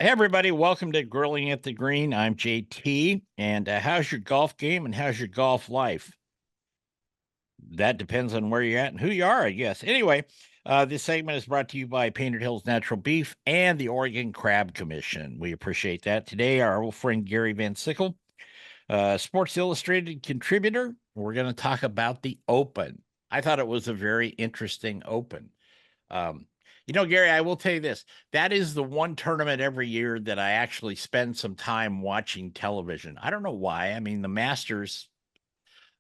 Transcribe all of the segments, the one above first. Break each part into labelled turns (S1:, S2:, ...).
S1: Hey everybody, welcome to Grilling at the Green. I'm JT, and how's your golf game and how's your golf life? That depends on where you're at and who you are, I guess. Anyway, this segment is brought to you by Painted Hills Natural Beef and the Oregon Crab Commission. We appreciate that. Today, our old friend Gary Van Sickle, Sports Illustrated contributor. We're going to talk about the Open. I thought it was a very interesting Open. Um, Gary, I will tell you this. That is the one tournament every year that I actually spend some time watching television. I don't know why. I mean, the Masters,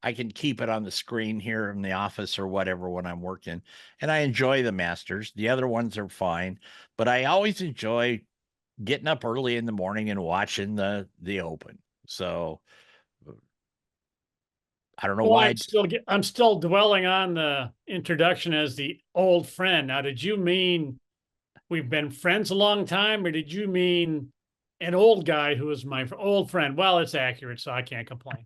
S1: I can keep it on the screen here in the office or whatever when I'm working, and I enjoy the Masters. The other ones are fine, but I always enjoy getting up early in the morning and watching the Open. So I don't know
S2: Well,
S1: why.
S2: I'm still dwelling on the introduction as the old friend. Now, did you mean we've been friends a long time, or did you mean an old guy who is my old friend? Well, it's accurate, so I can't complain.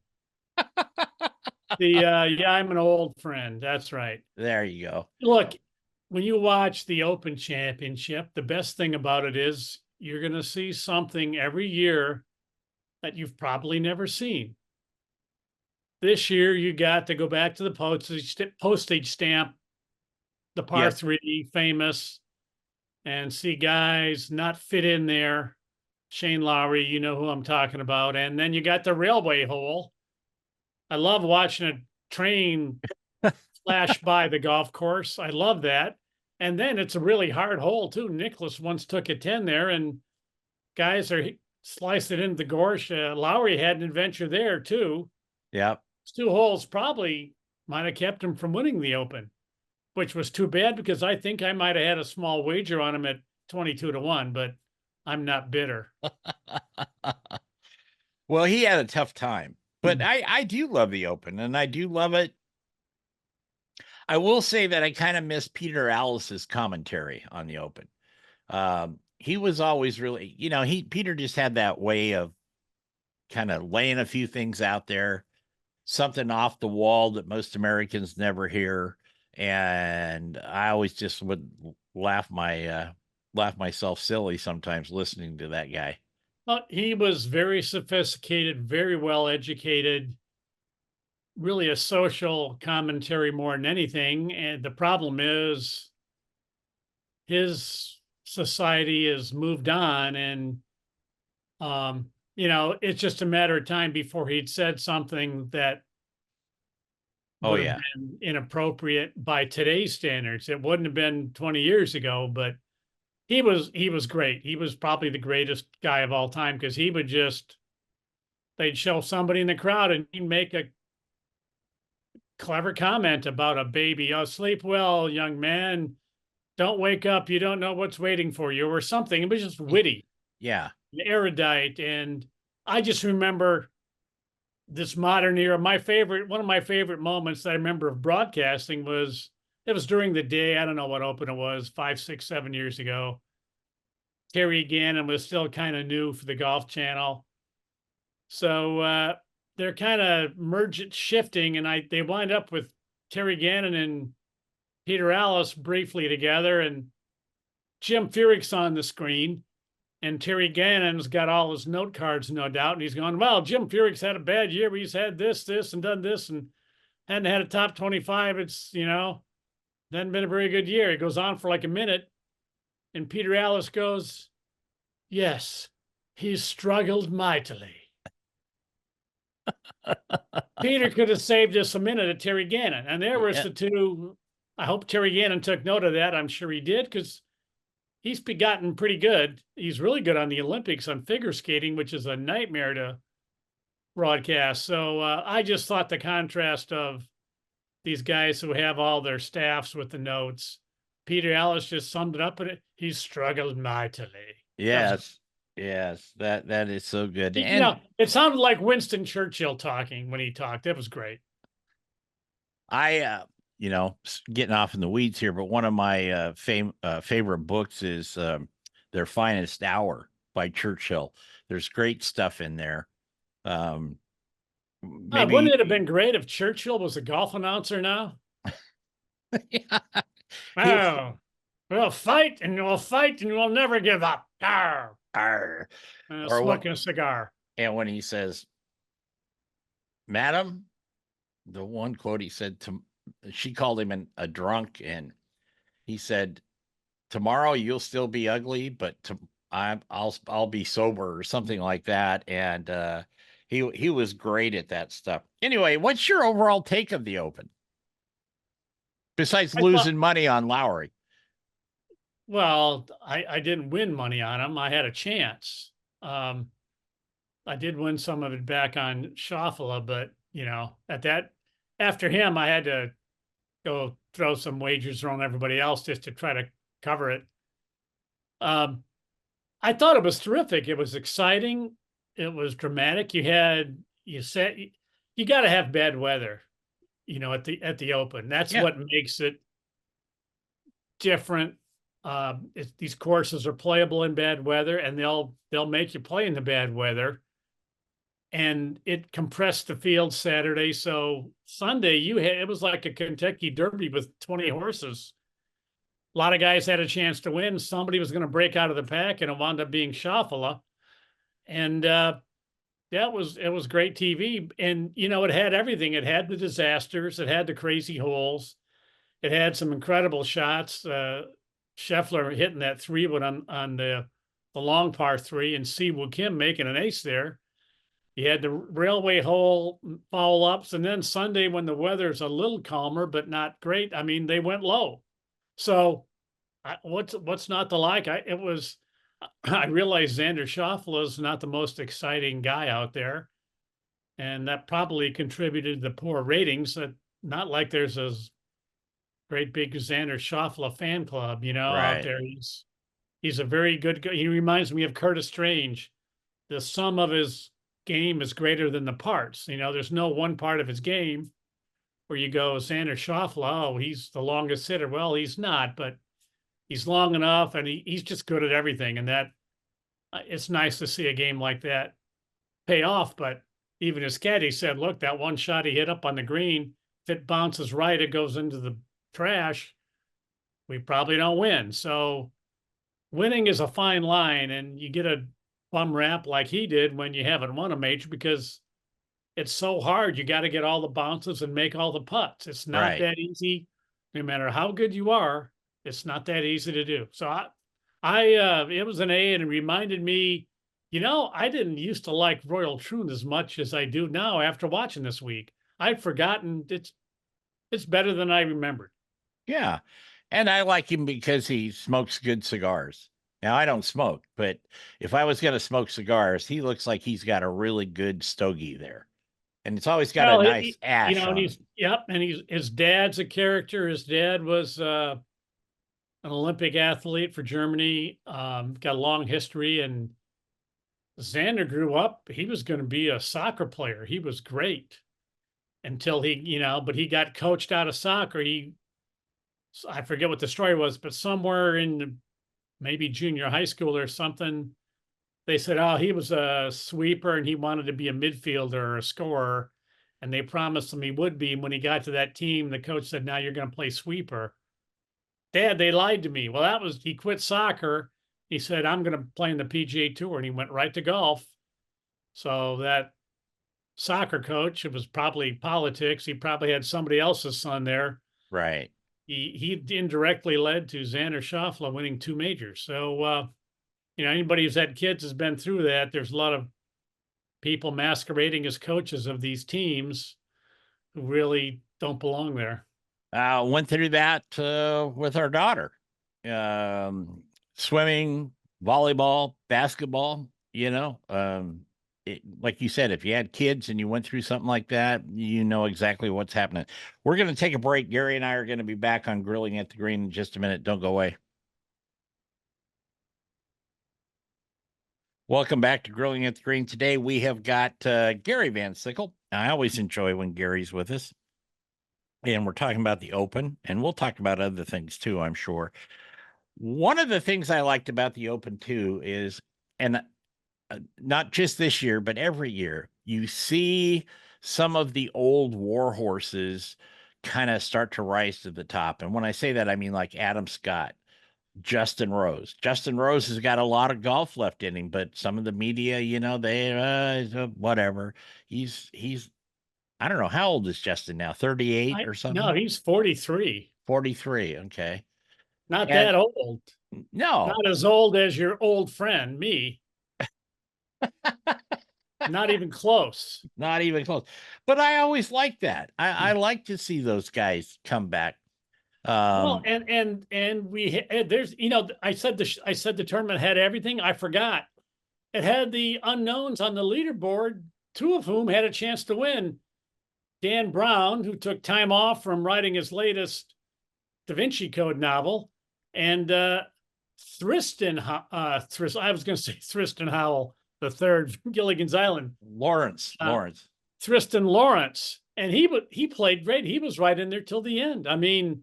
S2: Yeah, I'm an old friend. That's right.
S1: There you go.
S2: Look, when you watch the Open Championship, the best thing about it is you're going to see something every year that you've probably never seen. This year, you got to go back to the postage stamp, the par
S1: Yep.
S2: three famous, and see guys not fit in there. Shane Lowry, you know who I'm talking about. And then you got the railway hole. I love watching a train flash by the golf course. I love that. And then it's a really hard hole, too. Nicholas once took a 10 there, and guys are sliced it into the gorge. Lowry had an adventure there, too.
S1: Yep.
S2: 2 holes probably might have kept him from winning the Open, which was too bad because I think I might have had a small wager on him at 22-1, but I'm not bitter.
S1: Well, he had a tough time, but I do love the Open, and I do love it. I will say that I kind of miss Peter Alice's commentary on the Open. He was always really, Peter just had that way of kind of laying a few things out there, something off the wall that most Americans never hear, and I always just would laugh myself silly sometimes listening to that guy.
S2: Well, he was very sophisticated, very well educated, really a social commentary more than anything. And the problem is his society has moved on, and it's just a matter of time before he'd said something that
S1: Oh
S2: would have
S1: yeah.
S2: been inappropriate by today's standards. It wouldn't have been 20 years ago, but he was great. He was probably the greatest guy of all time because they'd show somebody in the crowd and he'd make a clever comment about a baby. Oh, sleep well, young man. Don't wake up. You don't know what's waiting for you, or something. It was just witty,
S1: Yeah.
S2: erudite. And I just remember this modern era. One of my favorite moments that I remember of broadcasting was it was during the day. I don't know what Open it was, 5, 6, 7 years ago. Terry Gannon was still kind of new for the Golf Channel. So they're kind of shifting, and they wind up with Terry Gannon and Peter Alice briefly together, and Jim Furyk's on the screen, and Terry Gannon's got all his note cards, no doubt, and he's going, well, Jim Furyk's had a bad year, but he's had this, and done this, and hadn't had a top 25. It's, hadn't been a very good year. It goes on for like a minute, and Peter Alice goes, yes, he's struggled mightily. Peter could have saved us a minute at Terry Gannon. And there was
S1: Yeah.
S2: the two. I hope Terry Gannon took note of that. I'm sure he did, because he's gotten pretty good. He's really good on the Olympics on figure skating, which is a nightmare to broadcast. So I just thought the contrast of these guys who have all their staffs with the notes. Peter Alice just summed it up, and he's struggled mightily.
S1: Yes. Yes. That is so good. And
S2: It sounded like Winston Churchill talking when he talked. That was great.
S1: getting off in the weeds here, but one of my favorite books is Their Finest Hour by Churchill. There's great stuff in there.
S2: Wouldn't
S1: Maybe
S2: it have been great if Churchill was a golf announcer now?
S1: yeah, he
S2: Oh, we'll fight and we'll never give up. Arr.
S1: Arr. Or what?
S2: smoking a cigar.
S1: And when he says, "Madam," the one quote he said to, she called him a drunk, and he said, "Tomorrow you'll still be ugly, but I'll be sober," or something like that. And he was great at that stuff. Anyway, what's your overall take of the Open besides
S2: I thought,
S1: losing money on Lowry?
S2: well, I didn't win money on him. I had a chance. Um, I did win some of it back on Shoffala, but at that, after him, I had to go throw some wagers on everybody else just to try to cover it. Um, I thought it was terrific. It was exciting. It was dramatic. You said you got to have bad weather, at the Open. That's
S1: Yeah,
S2: what makes it different. These courses are playable in bad weather, and they'll make you play in the bad weather. And it compressed the field Saturday, so Sunday it was like a Kentucky Derby with 20 horses. A lot of guys had a chance to win. Somebody was going to break out of the pack, and it wound up being Shoffala. And it was great TV. And it had everything. It had the disasters. It had the crazy holes. It had some incredible shots. Scheffler hitting that 3-wood on the long par 3, and Siwoo Kim making an ace there. You had the railway hole foul ups, and then Sunday when the weather's a little calmer but not great, I mean they went low. So what's not to like? I realize Xander Schauffele is not the most exciting guy out there, and that probably contributed to the poor ratings. That not like there's a great big Xander Schauffele fan club, out
S1: right,
S2: there. He's a very good guy. He reminds me of Curtis Strange. The sum of his game is greater than the parts. There's no one part of his game where you go, Xander Schauffele, oh, he's the longest hitter. Well, he's not, but he's long enough, and he's just good at everything. And that it's nice to see a game like that pay off. But even his caddy said, look, that one shot he hit up on the green, if it bounces right, it goes into the trash. We probably don't win. So winning is a fine line, and you get a bum rap like he did when you haven't won a major because it's so hard. You got to get all the bounces and make all the putts. It's not
S1: right.
S2: that easy. No matter how good you are, it's not that easy to do. So it was an A, and it reminded me, I didn't used to like Royal Troon as much as I do now after watching this week. I'd forgotten it's better than I remembered.
S1: Yeah. And I like him because he smokes good cigars. Now, I don't smoke, but if I was going to smoke cigars, he looks like he's got a really good stogie there. And it's always got a
S2: Well,
S1: nice ash
S2: and
S1: on it.
S2: his dad's a character. His dad was an Olympic athlete for Germany, got a long history. And Xander grew up, he was going to be a soccer player. He was great until but he got coached out of soccer. I forget what the story was, but somewhere in maybe junior high school or something, they said, oh, he was a sweeper and he wanted to be a midfielder or a scorer. And they promised him he would be. And when he got to that team, the coach said, now you're going to play sweeper. Dad, they lied to me. Well, he quit soccer. He said, I'm going to play in the PGA Tour. And he went right to golf. So that soccer coach, it was probably politics. He probably had somebody else's son there.
S1: Right.
S2: He indirectly led to Xander Schauffele winning 2 majors. So, anybody who's had kids has been through that. There's a lot of people masquerading as coaches of these teams who really don't belong there.
S1: Went through that with our daughter. Swimming, volleyball, basketball, like you said, if you had kids and you went through something like that, you know exactly what's happening. We're going to take a break. Gary and I are going to be back on Grilling at the Green in just a minute. Don't go away. Welcome back to Grilling at the Green. Today we have got Gary Van Sickle. I always enjoy when Gary's with us. And we're talking about the Open, and we'll talk about other things too, I'm sure. One of the things I liked about the Open too is, and not just this year, but every year, you see some of the old war horses kind of start to rise to the top. And when I say that, I mean like Adam Scott, Justin Rose. Justin Rose has got a lot of golf left in him, but some of the media, has got a lot of golf left in him, but some of the media, they whatever. He's I don't know, how old is Justin now? 38 or
S2: No,
S1: something?
S2: he's 43.
S1: 43, okay.
S2: Not
S1: And
S2: that old.
S1: no,
S2: Not as old as your old friend, me. Not even close.
S1: not even close. But I always like that. I like to see those guys come back.
S2: Well,
S1: Um,
S2: and there's I said the tournament had everything. I forgot. It had the unknowns on the leaderboard, two of whom had a chance to win. Dan Brown, who took time off from writing his latest Da Vinci Code novel, and Tristan, I was going to say Tristan Howell the third from Gilligan's Island,
S1: Lawrence.
S2: Tristan Lawrence, and he played great. He was right in there till the end. I mean,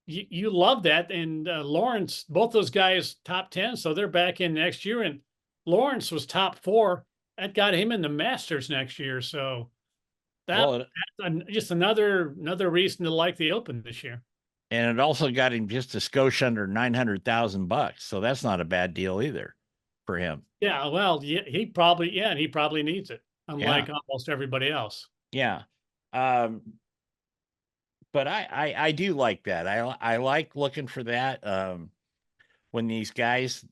S2: you love that, and Lawrence, both those guys top 10, so they're back in next year, and Lawrence was top 4. That got him in the Masters next year, so
S1: Well,
S2: that's just another reason to like the Open this year.
S1: and it also got him just a skosh under $900,000, so that's not a bad deal either for him.
S2: Yeah, well, yeah, he probably needs it, unlike
S1: Yeah,
S2: almost everybody else.
S1: yeah. Um, but I do like that. I like looking for that. When these guys,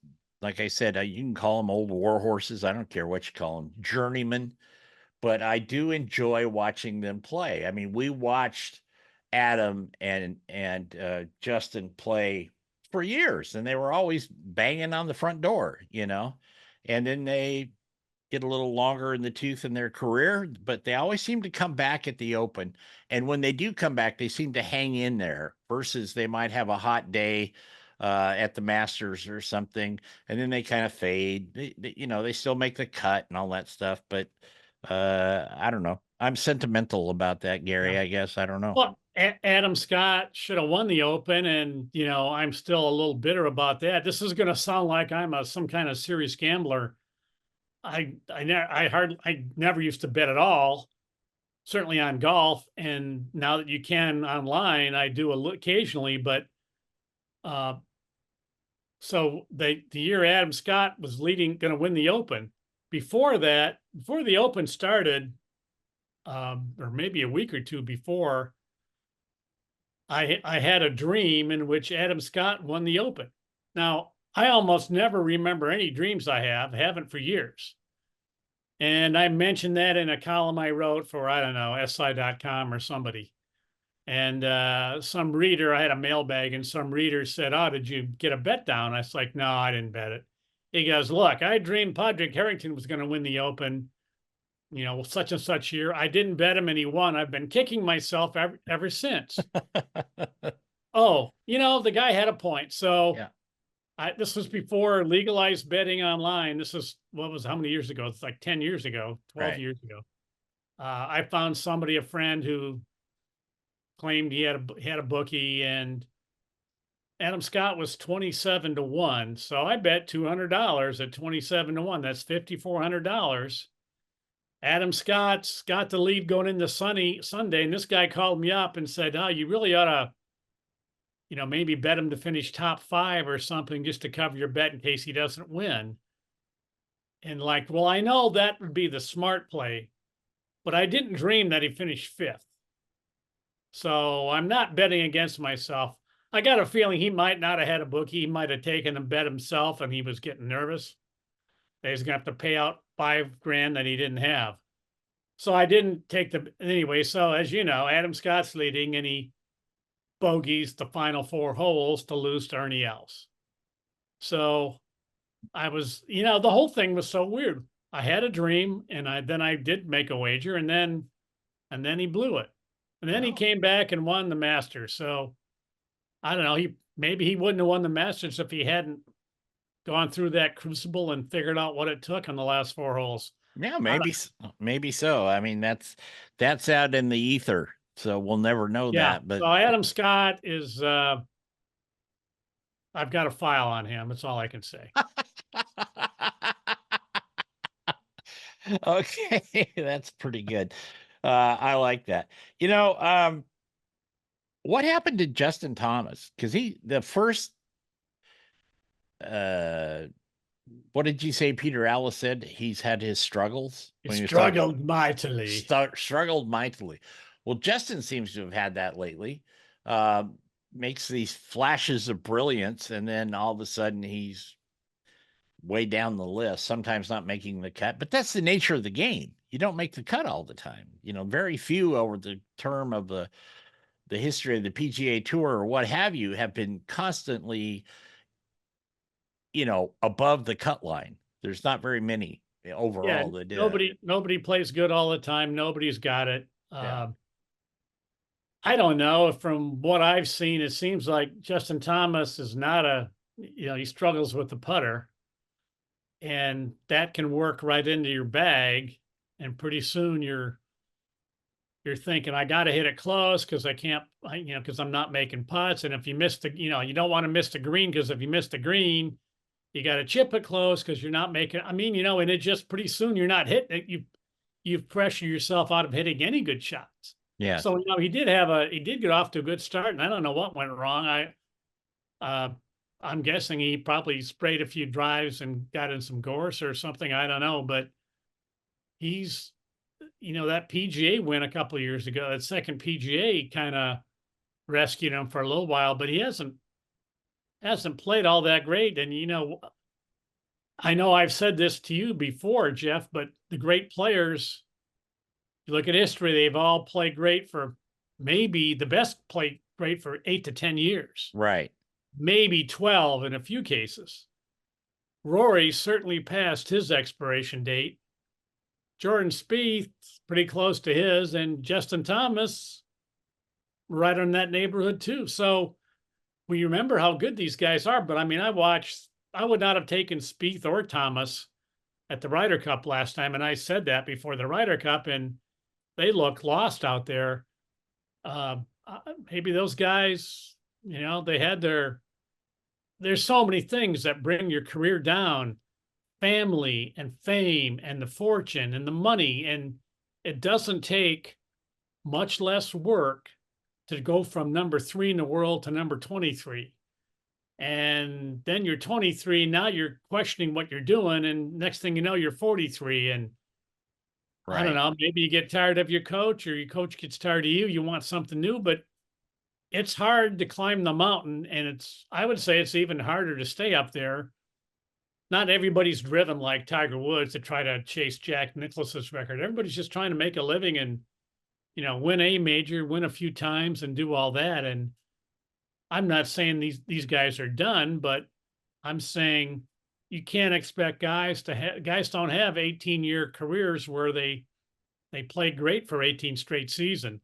S1: like I said, you can call them old war horses. I don't care what you call them, journeymen. But I do enjoy watching them play. I mean, we watched Adam and Justin play for years, and they were always banging on the front door, and then they get a little longer in the tooth in their career, but they always seem to come back at the Open. And when they do come back, they seem to hang in there versus they might have a hot day at the Masters or something, and then they kind of fade. They still make the cut and all that stuff, but I don't know. I'm sentimental about that, Gary.
S2: Yeah.
S1: I guess I don't know.
S2: Well, Adam Scott should have won the Open, and I'm still a little bitter about that. This is going to sound like I'm some kind of serious gambler. I never used to bet at all, certainly on golf, and now that you can online, I do occasionally. But so the year Adam Scott was going to win the Open. Before the Open started, or maybe a week or two before, I had a dream in which Adam Scott won the Open. Now, I almost never remember any dreams I haven't for years. And I mentioned that in a column I wrote for, I don't know, SI.com or somebody. And some reader, I had a mailbag, and some reader said, "Oh, did you get a bet down?" I was like, "No, I didn't bet it." He goes, "Look, I dreamed Padraig Harrington was going to win the Open, such and such year. I didn't bet him and he won. I've been kicking myself ever since." Oh, the guy had a point. So
S1: Yeah.
S2: this was before legalized betting online. This is, how many years ago? It's like 10 years ago, 12
S1: Right.
S2: years ago. I found a friend who claimed he had a bookie, and Adam Scott was 27-1. So I bet $200 at 27-1. That's $5,400. Adam Scott's got the lead going into Sunday, and this guy called me up and said, "Oh, you really ought to, maybe bet him to finish top 5 or something just to cover your bet in case he doesn't win." And like, well, I know that would be the smart play, but I didn't dream that he finished 5th. So I'm not betting against myself. I got a feeling he might not have had a bookie. He might have taken and bet himself, and he was getting nervous. He's going to have to pay out $5,000 that he didn't have. So I didn't take anyway. So as you know, Adam Scott's leading, and he bogeys the final 4 holes to lose to Ernie Els. So I was, the whole thing was so weird. I had a dream, and then I did make a wager, and then he blew it. And then he came back and won the Masters. So I don't know. Maybe he wouldn't have won the Masters if he hadn't gone through that crucible and figured out what it took on the last 4 holes.
S1: Yeah, maybe so. I mean, that's out in the ether, so we'll never know that. But
S2: so Adam Scott is, I've got a file on him. That's all I can say.
S1: okay, that's pretty good. I like that. What happened to Justin Thomas? Because uh, what did you say? Peter Alice said he's had his struggles
S2: He
S1: when he was talking.
S2: struggled mightily.
S1: Struggled mightily. Well, Justin seems to have had that lately. Uh, Makes these flashes of brilliance, and then all of a sudden he's way down the list, sometimes not making the cut. But that's the nature of the game. You don't make the cut all the time. Very few over the term of the history of the PGA Tour or what have you have been constantly, above the cut line. There's not very many
S2: Yeah,
S1: overall that did it.
S2: nobody plays good all the time. Nobody's got it.
S1: Yeah.
S2: I don't know. From what I've seen, it seems like Justin Thomas is not he struggles with the putter, and that can work right into your bag. And pretty soon you're thinking, I got to hit it close because I can't, because I'm not making putts. And if you miss you don't want to miss the green, because if you miss the green, you got to chip it close because you're not making. And it just pretty soon you're not hitting it. You've pressured yourself out of hitting any good shots.
S1: Yeah.
S2: So he did get off to a good start, and I don't know what went wrong. I'm guessing he probably sprayed a few drives and got in some gorse or something. I don't know, but he's, that PGA win a couple of years ago, that second PGA kind of rescued him for a little while, but he hasn't played all that great. And I know I've said this to you before, Jeff, but the great players, you look at history, they've all played great for maybe the best played great for 8 to 10 years.
S1: Right.
S2: Maybe 12 in a few cases. Rory certainly passed his expiration date. Jordan Spieth's pretty close to his, and Justin Thomas right in that neighborhood too. So we remember how good these guys are. But I would not have taken Spieth or Thomas at the Ryder Cup last time. And I said that before the Ryder Cup, and they look lost out there. Maybe those guys, they had there's so many things that bring your career down, family and fame and the fortune and the money. And it doesn't take much less work to go from number 3 in the world to number 23. And then you're 23. Now you're questioning what you're doing. And next thing you know, you're 43. And I don't know, maybe you get tired of your coach, or your coach gets tired of you. You want something new, but it's hard to climb the mountain. And I would say it's even harder to stay up there. Not everybody's driven like Tiger Woods to try to chase Jack Nicklaus's record. Everybody's just trying to make a living and, win a major, win a few times and do all that. And I'm not saying these guys are done, but I'm saying you can't expect guys don't have 18-year careers where they play great for 18 straight season.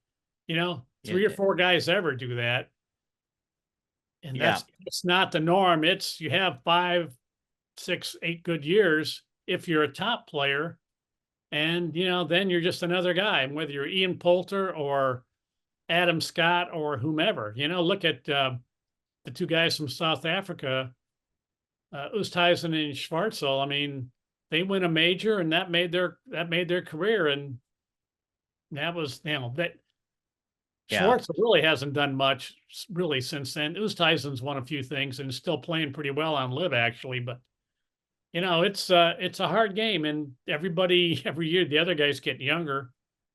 S2: 3 or 4 guys ever do that. And it's not the norm. It's you have 5, 6, 8 good years if you're a top player. And, then you're just another guy. And whether you're Ian Poulter or Adam Scott or whomever, look at the 2 guys from South Africa, Oosthuizen and Schwartzel. They win a major, and that made their career. And that was, that Schwartzel really hasn't done much really since then. Oosthuizen's won a few things and is still playing pretty well on LIV, actually. But it's a hard game, and every year the other guys get younger,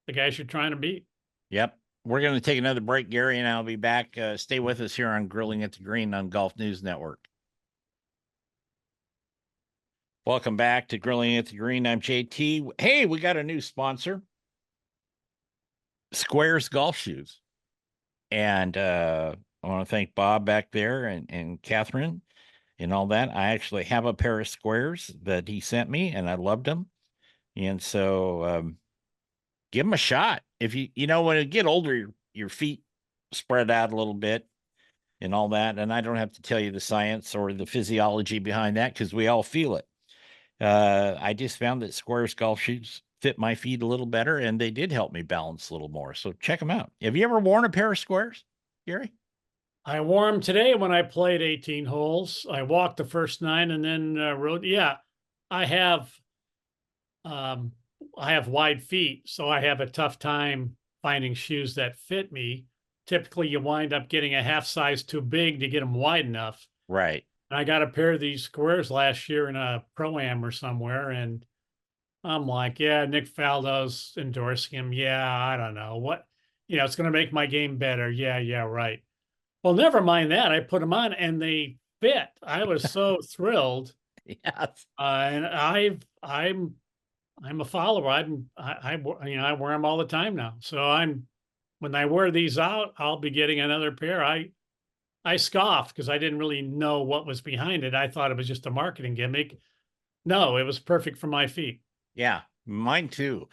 S2: the guys you're trying to beat.
S1: Yep. We're going to take another break, Gary, and I'll be back. Stay with us here on Grilling at the Green on Golf News Network. Welcome back to Grilling at the Green. I'm JT. Hey, we got a new sponsor, Squares Golf Shoes. And I want to thank Bob back there and Catherine and all that. I actually have a pair of squares that he sent me, and I loved them. And so give them a shot. If when you get older, your feet spread out a little bit and all that. And I don't have to tell you the science or the physiology behind that, because we all feel it. I just found that Squares golf shoes fit my feet a little better, and they did help me balance a little more. So check them out. Have you ever worn a pair of Squares, Gary?
S2: I wore them today when I played 18 holes. I walked the first 9 and then rode. Yeah, I have wide feet, so I have a tough time finding shoes that fit me. Typically, you wind up getting a half size too big to get them wide enough.
S1: Right.
S2: And I got a pair of these squares last year in a pro-am or somewhere, and I'm like, yeah, Nick Faldo's endorsing him. Yeah, I don't know what, it's going to make my game better. Yeah, yeah, right. Well, never mind that. I put them on and they fit. I was so thrilled.
S1: Yes.
S2: And I'm a follower. I wear them all the time now. So when I wear these out, I'll be getting another pair. I scoffed because I didn't really know what was behind it. I thought it was just a marketing gimmick. No, it was perfect for my feet.
S1: Yeah, mine too.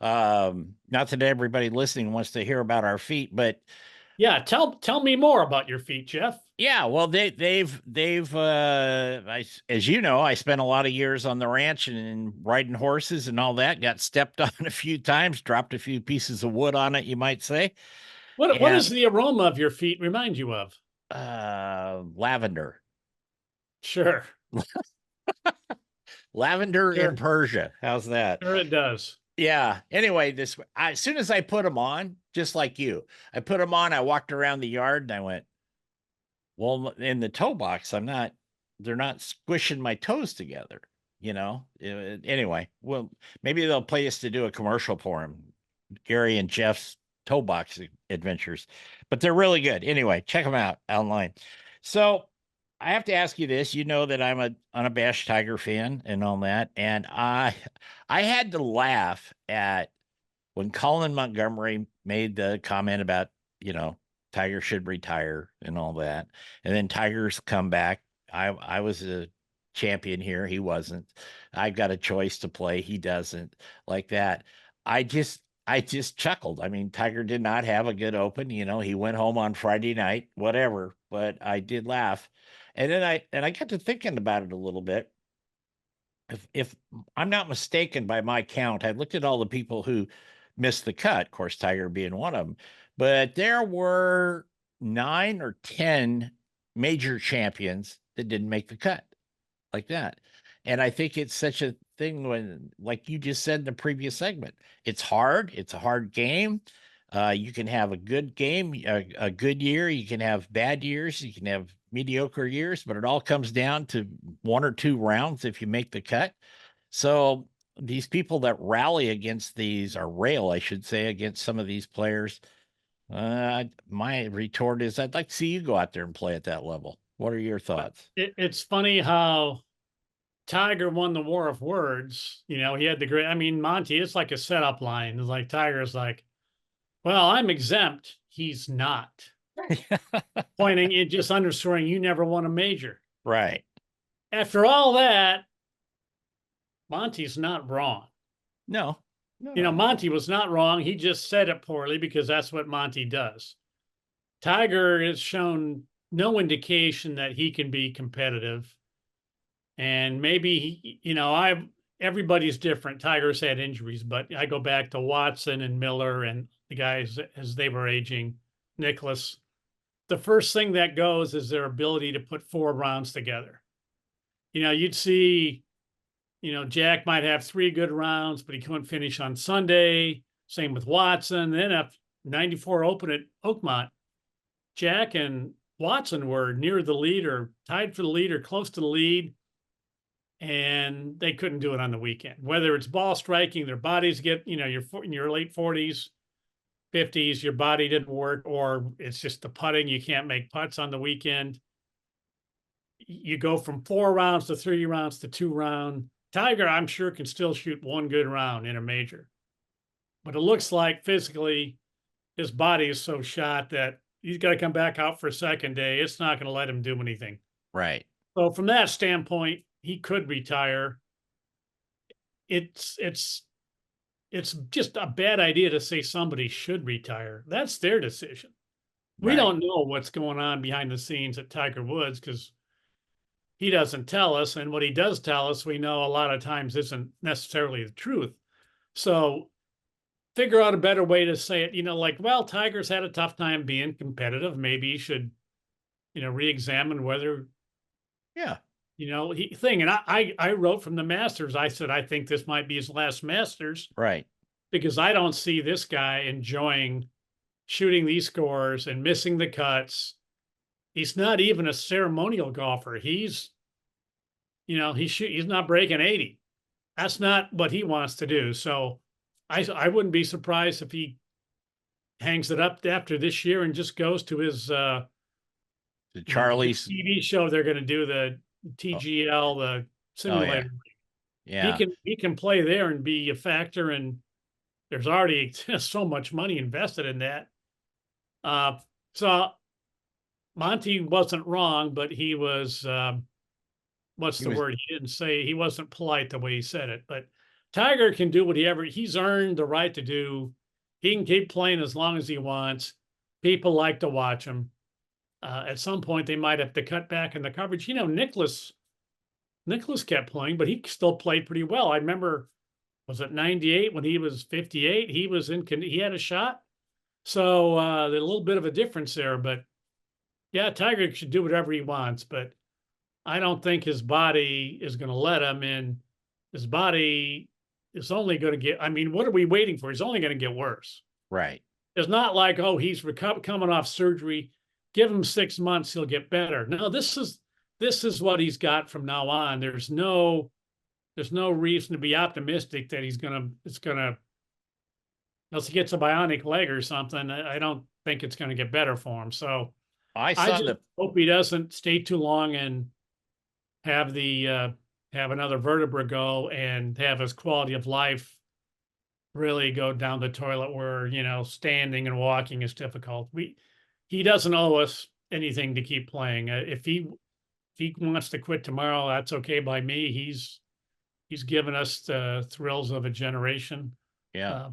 S1: Not that everybody listening wants to hear about our feet, but
S2: Yeah, tell me more about your feet, Jeff.
S1: yeah, well, they've as you know, I spent a lot of years on the ranch and riding horses and all that. Got stepped on a few times, dropped a few pieces of wood on it, you might say.
S2: What
S1: And
S2: does the aroma of your feet remind you of?
S1: lavender,
S2: Sure,
S1: lavender in
S2: sure,
S1: Persia. How's that?
S2: sure it does.
S1: Yeah. Anyway, as soon as I put them on, just like you, I put them on. I walked around the yard and I went, well, in the toe box, they're not squishing my toes together, you know? Anyway, well, maybe they'll pay us to do a commercial for them, Gary and Jeff's toe box adventures, but they're really good. Anyway, check them out online. So I have to ask you this. You know that I'm a unabashed Tiger fan and all that. And I had to laugh at when Colin Montgomery made the comment about, Tiger should retire and all that. And then Tiger's come back. I was a champion here. He wasn't. I got a choice to play. He doesn't, like that. I just chuckled. I mean, Tiger did not have a good open. He went home on Friday night, whatever, but I did laugh. And then I got to thinking about it a little bit. If I'm not mistaken by my count, I looked at all the people who missed the cut, of course, Tiger being one of them, but there were 9 or 10 major champions that didn't make the cut like that. And I think it's such a thing when, like you just said in the previous segment, it's hard. It's a hard game. You can have a good game, a good year. You can have bad years. You can have mediocre years, but it all comes down to 1 or 2 rounds if you make the cut. So these people that rally against these, or rail, I should say, against some of these players, my retort is I'd like to see you go out there and play at that level. What are your thoughts?
S2: It's funny how Tiger won the war of words. He had the great, Monty, it's like a setup line. It's like Tiger's like, well, I'm exempt. He's not. Pointing it, just underscoring you never won a major.
S1: Right.
S2: After all that, Monty's not wrong.
S1: No. No.
S2: Monty was not wrong. He just said it poorly because that's what Monty does. Tiger has shown no indication that he can be competitive. And maybe, everybody's different. Tiger's had injuries, but I go back to Watson and Miller and the guys as they were aging, Nicholas. The first thing that goes is their ability to put 4 rounds together. You'd see, Jack might have 3 good rounds, but he couldn't finish on Sunday. Same with Watson. Then at 94 Open at Oakmont, Jack and Watson were near the lead or tied for the lead or close to the lead. And they couldn't do it on the weekend. Whether it's ball striking, their bodies get, you're in your late 40s, 50s, your body didn't work, or it's just the putting. You can't make putts on the weekend. You go from 4 rounds to 3 rounds to 2 rounds. Tiger, I'm sure, can still shoot 1 good round in a major. But it looks like physically his body is so shot that he's got to come back out for a second day. It's not going to let him do anything.
S1: Right.
S2: So from that standpoint, he could retire. It's just a bad idea to say somebody should retire. That's their decision. We don't know what's going on behind the scenes at Tiger Woods because he doesn't tell us. And what he does tell us, we know a lot of times isn't necessarily the truth. So figure out a better way to say it, well, Tiger's had a tough time being competitive. Maybe he should, re-examine whether,
S1: Yeah.
S2: And I wrote from the Masters. I said, I think this might be his last Masters.
S1: Right.
S2: Because I don't see this guy enjoying shooting these scores and missing the cuts. he's not even a ceremonial golfer. He's, he's not breaking 80. That's not what he wants to do. So I wouldn't be surprised if he hangs it up after this year and just goes to his
S1: The
S2: the big
S1: Charlie's.
S2: TV show they're going to do, the
S1: Oh,
S2: TGL, the
S1: oh yeah,
S2: simulator.
S1: yeah.
S2: He can play there and be a factor, and there's already so much money invested in that. So Monty wasn't wrong, but he was what's
S1: He
S2: the
S1: was
S2: word? He didn't say, he wasn't polite the way he said it. But Tiger can do whatever he's earned the right to do. He can keep playing as long as he wants. People like to watch him. At some point, they might have to cut back in the coverage. Nicholas kept playing, but he still played pretty well. I remember, was it 98 when he was 58? He had a shot. So there's a little bit of a difference there. But yeah, Tiger should do whatever he wants, but I don't think his body is going to let him in. His body is only going to get, I mean, what are we waiting for? He's only going to get worse.
S1: right.
S2: It's not like, oh, he's coming off surgery. Give him 6 months, he'll get better. No, this is what he's got from now on. There's no reason to be optimistic that unless he gets a bionic leg or something, I don't think it's going to get better for him. So
S1: I
S2: I
S1: saw
S2: just
S1: the
S2: hope he doesn't stay too long and have have another vertebra go and have his quality of life really go down the toilet where, standing and walking is difficult. He doesn't owe us anything to keep playing. If he wants to quit tomorrow, that's okay by me. He's given us the thrills of a generation.
S1: yeah.
S2: Uh,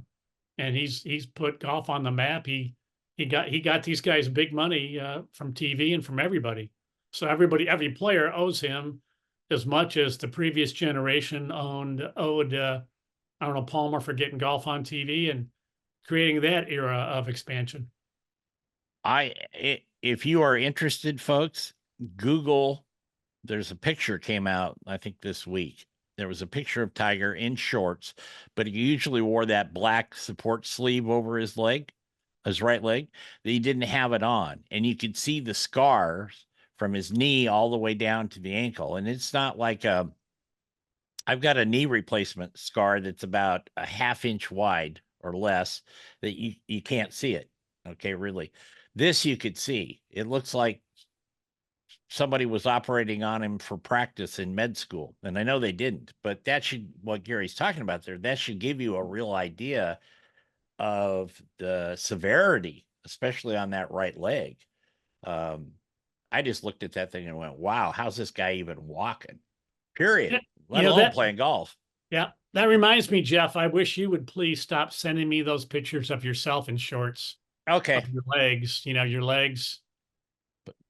S2: and he's put golf on the map. He got these guys big money from TV and from everybody. So every player owes him as much as the previous generation owed I don't know, Palmer for getting golf on TV and creating that era of expansion.
S1: If you are interested, folks, Google. There's a picture came out, I think this week. There was a picture of Tiger in shorts, but he usually wore that black support sleeve over his leg, his right leg, that he didn't have it on. And you could see the scars from his knee all the way down to the ankle. And it's not like I've got a knee replacement scar that's about a ½ inch wide or less that you can't see it. Okay, really. This you could see. It looks like somebody was operating on him for practice in med school. And I know they didn't, but what Gary's talking about there, that should give you a real idea of the severity, especially on that right leg. I just looked at that thing and went, wow, how's this guy even walking? Period. Let alone playing golf.
S2: Yeah. That reminds me, Jeff, I wish you would please stop sending me those pictures of yourself in shorts.
S1: Okay.
S2: Of your legs, your legs.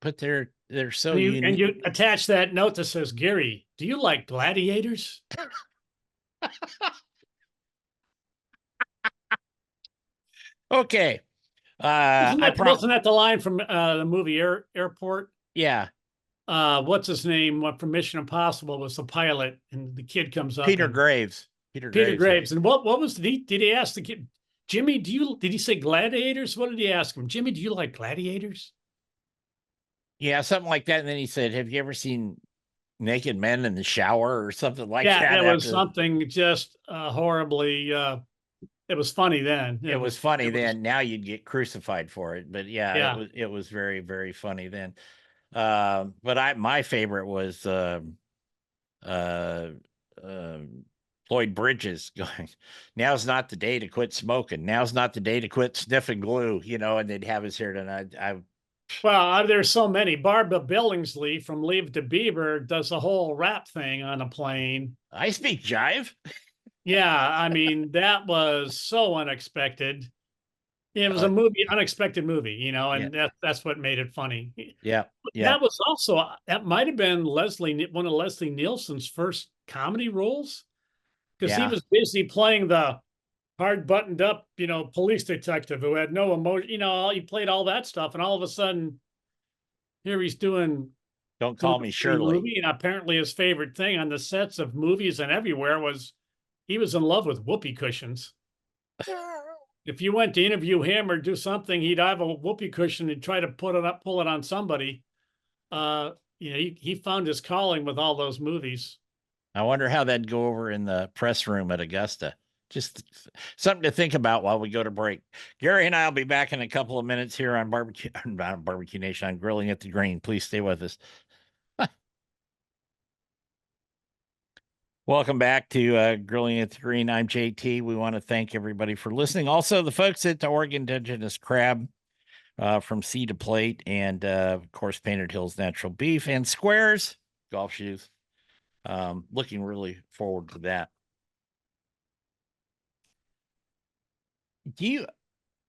S1: But they're so
S2: and
S1: unique.
S2: And you attach that note that says, Gary, do you like gladiators?
S1: Okay.
S2: Wasn't that the line from the movie Airport?
S1: Yeah.
S2: What's his name? What from Mission Impossible was the pilot, and the kid comes up.
S1: Peter Graves.
S2: Peter Graves. And what was did he ask the kid? Jimmy, did he say gladiators? What did he ask him? Jimmy, do you like gladiators?
S1: Yeah, something like that. And then he said, have you ever seen naked men in the shower or something like that?
S2: Yeah, it was something just horribly. It was funny then.
S1: It was funny then. Now you'd get crucified for it. But
S2: yeah.
S1: It was very, very funny then. But my favorite was Floyd Bridges going, now's not the day to quit smoking. Now's not the day to quit sniffing glue, and they'd have his hair done.
S2: Well, there's so many. Barbara Billingsley from Leave to Beaver does the whole rap thing on a plane.
S1: I speak jive.
S2: Yeah, I mean, that was so unexpected. It was a unexpected movie, and that's what made it funny.
S1: Yeah.
S2: That might have been one of Leslie Nielsen's first comedy roles, because he was busy playing the hard buttoned up, police detective who had no emotion. He played all that stuff, and all of a sudden, here he's doing
S1: Don't Call Me Shirley.
S2: Movie, and apparently his favorite thing on the sets of movies and everywhere was he was in love with whoopee cushions. If you went to interview him or do something, he'd have a whoopee cushion and try to pull it on somebody. he found his calling with all those movies.
S1: I wonder how that'd go over in the press room at Augusta. Just something to think about while we go to break. Gary and I will be back in a couple of minutes here on Barbecue Nation, on Grilling at the Green. Please stay with us. Welcome back to Grilling at the Green. I'm JT. We want to thank everybody for listening. Also, the folks at the Oregon Indigenous Crab from Sea to Plate, and of course, Painted Hills Natural Beef and Squares golf shoes. Looking really forward to that.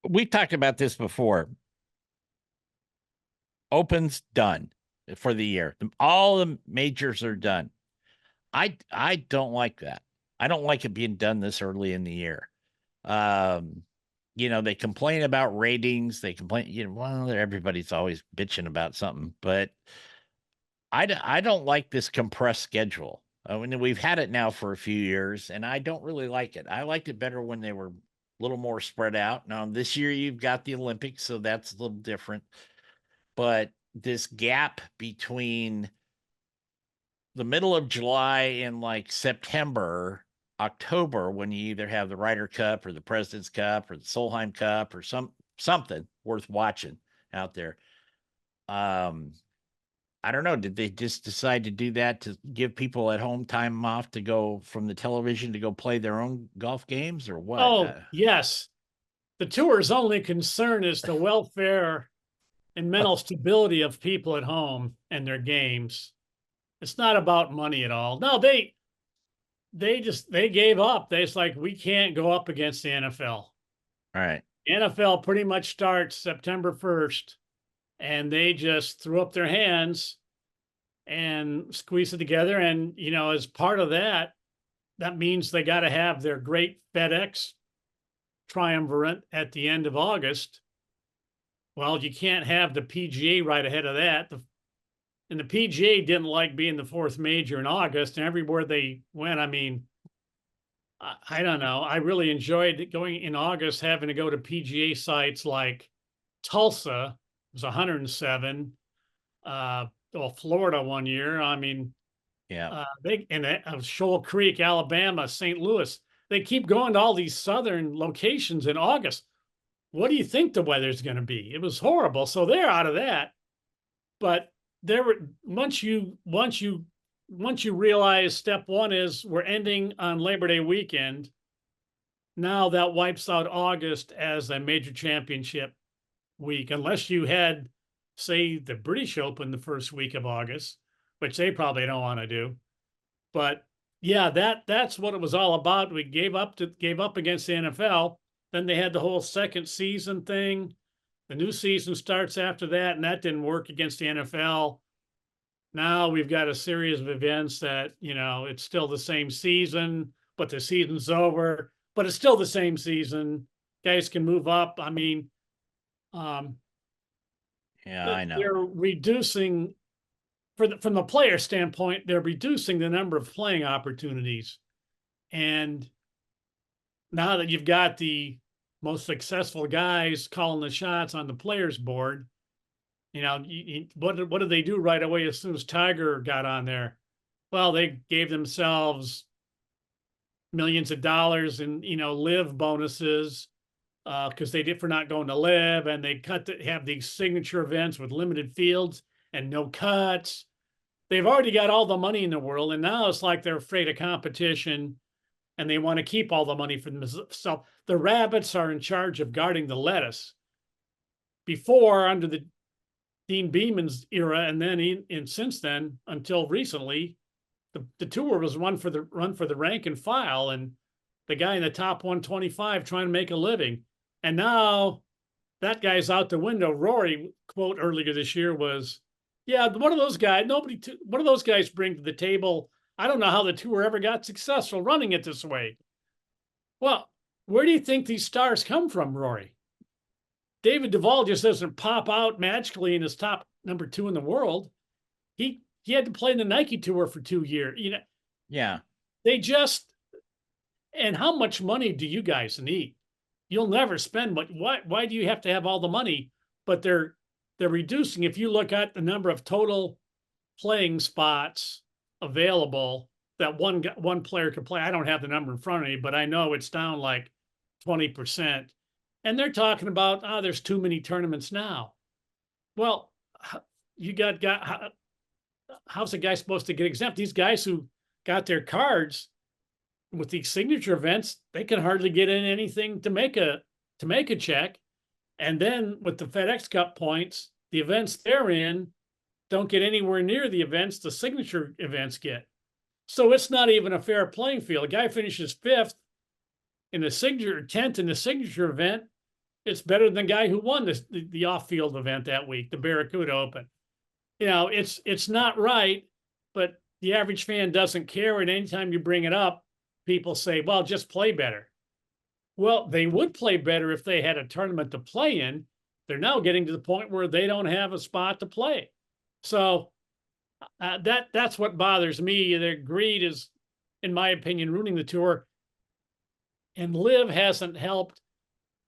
S1: We talked about this before. Open's done for the year. All the majors are done. I don't like that. I don't like it being done this early in the year. They complain about ratings. They complain, well, everybody's always bitching about something, but I don't like this compressed schedule. We've had it now for a few years, and I don't really like it. I liked it better when they were a little more spread out. Now, this year you've got the Olympics, so that's a little different. But this gap between the middle of July and like September, October, when you either have the Ryder Cup or the President's Cup or the Solheim Cup or something worth watching out there. I don't know. Did they just decide to do that to give people at home time off to go from the television to go play their own golf games, or what?
S2: Oh, yes. The tour's only concern is the welfare and mental stability of people at home and their games. It's not about money at all. No, they gave up. It's like, we can't go up against the NFL.
S1: All right.
S2: The NFL pretty much starts September 1st, and they just threw up their hands and squeezed it together. And, as part of that, that means they got to have their great FedEx triumvirate at the end of August. Well, you can't have the PGA right ahead of that. And the PGA didn't like being the fourth major in August, and everywhere they went, I don't know. I really enjoyed going in August, having to go to PGA sites like Tulsa. It was 107. Florida one year.
S1: Yeah.
S2: Shoal Creek, Alabama, St. Louis. They keep going to all these southern locations in August. What do you think the weather's going to be? It was horrible. So they're out of that. But once you realize step one is we're ending on Labor Day weekend, now that wipes out August as a major championship week, unless you had, say, the British Open the first week of August, which they probably don't want to do. But yeah, that's what it was all about. We gave up against the NFL. Then they had the whole second season thing. The new season starts after that, and that didn't work against the NFL. Now we've got a series of events that, it's still the same season, but the season's over, but it's still the same season. Guys can move up.
S1: Yeah, I know.
S2: They're reducing, from the player standpoint, they're reducing the number of playing opportunities. And now that you've got the most successful guys calling the shots on the players board, what did they do right away as soon as Tiger got on there? Well, they gave themselves millions of dollars in, live bonuses because they did for not going to live, and they have these signature events with limited fields and no cuts. They've already got all the money in the world, and now it's like they're afraid of competition, and they want to keep all the money for themselves. So the rabbits are in charge of guarding the lettuce. Before, under the Dean Beeman's era, and then and since then until recently, the tour was run for the rank and file, and the guy in the top 125 trying to make a living. And now that guy's out the window. Rory quote earlier this year was, "Yeah, one of those guys. What do those guys bring to the table? I don't know how the tour ever got successful running it this way." Well, where do you think these stars come from, Rory? David Duval just doesn't pop out magically in his top number 2 in the world. He had to play in the Nike tour for 2 years.
S1: Yeah.
S2: And how much money do you guys need? You'll never spend much. Why do you have to have all the money? But they're they're reducing. If you look at the number of total playing spots available that one player could play, I don't have the number in front of me, but I know it's down like 20%. And they're talking about, there's too many tournaments now. Well, you how's a guy supposed to get exempt? These guys who got their cards with these signature events, they can hardly get in anything to make a check. And then with the FedEx Cup points, the events they're in don't get anywhere near the events the signature events get. So it's not even a fair playing field. A guy finishes 5th in the signature, 10th in the signature event. It's better than the guy who won the off-field event that week, the Barracuda Open. It's not right, but the average fan doesn't care. And anytime you bring it up, people say, well, just play better. Well, they would play better if they had a tournament to play in. They're now getting to the point where they don't have a spot to play. So that's what bothers me. Their greed is, in my opinion, ruining the tour. And Live hasn't helped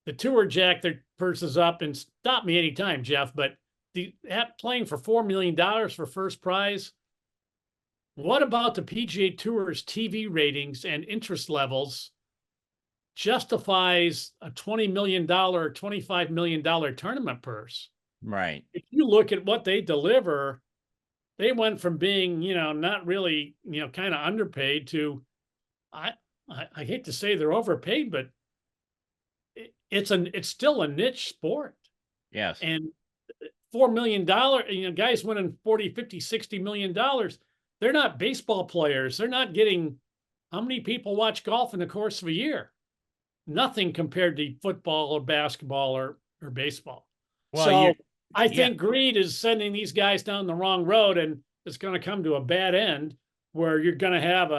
S2: the tour jack their purses up. And stop me anytime, Jeff, but playing for $4 million for first prize. What about the PGA Tour's TV ratings and interest levels justifies a $20 million, $25 million tournament purse?
S1: Right.
S2: If you look at what they deliver, they went from being, not really, kind of underpaid to, I hate to say they're overpaid, but it's still a niche sport.
S1: Yes.
S2: And $4 million, guys winning 40, 50, $60 million. They're not baseball players. They're not getting, how many people watch golf in the course of a year? Nothing compared to football or basketball or baseball.
S1: Well,
S2: so I think greed is sending these guys down the wrong road, and it's going to come to a bad end where you're going to have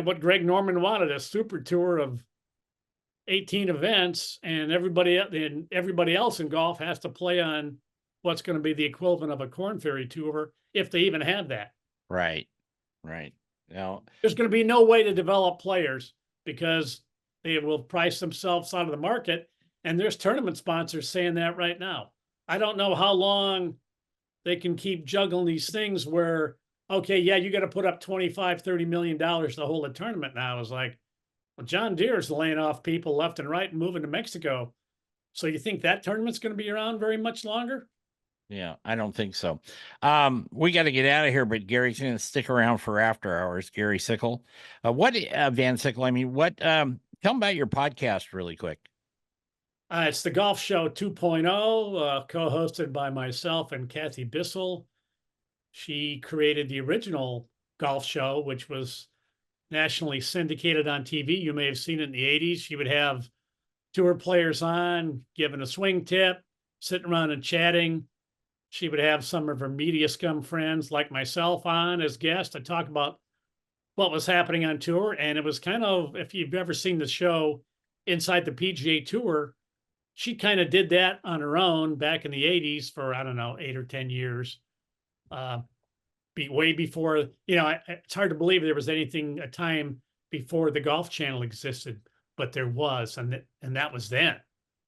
S2: what Greg Norman wanted, a super tour of 18 events, and everybody else in golf has to play on what's going to be the equivalent of a Corn Ferry Tour, if they even have that.
S1: Right. Now,
S2: there's going to be no way to develop players because they will price themselves out of the market. And there's tournament sponsors saying that right now. I don't know how long they can keep juggling these things where, okay, yeah, you got to put up $25-30 million to hold a tournament now. It's like, well, John Deere's laying off people left and right and moving to Mexico. So you think that tournament's going to be around very much longer?
S1: Yeah, I don't think so. We got to get out of here, but Gary's going to stick around for after hours. Gary Sickle. Van Sickle? I mean, tell them about your podcast really quick.
S2: It's the Golf Show 2.0, co-hosted by myself and Kathy Bissell. She created the original golf show, which was nationally syndicated on TV. You may have seen it in the 80s. She would have tour players on, giving a swing tip, sitting around and chatting. She would have some of her media scum friends like myself on as guests to talk about what was happening on tour. And it was kind of, if you've ever seen the show Inside the PGA Tour, she kind of did that on her own back in the 80s for, I don't know, 8 or 10 years. Way before, it's hard to believe there was a time before the Golf Channel existed, but there was, and that was then.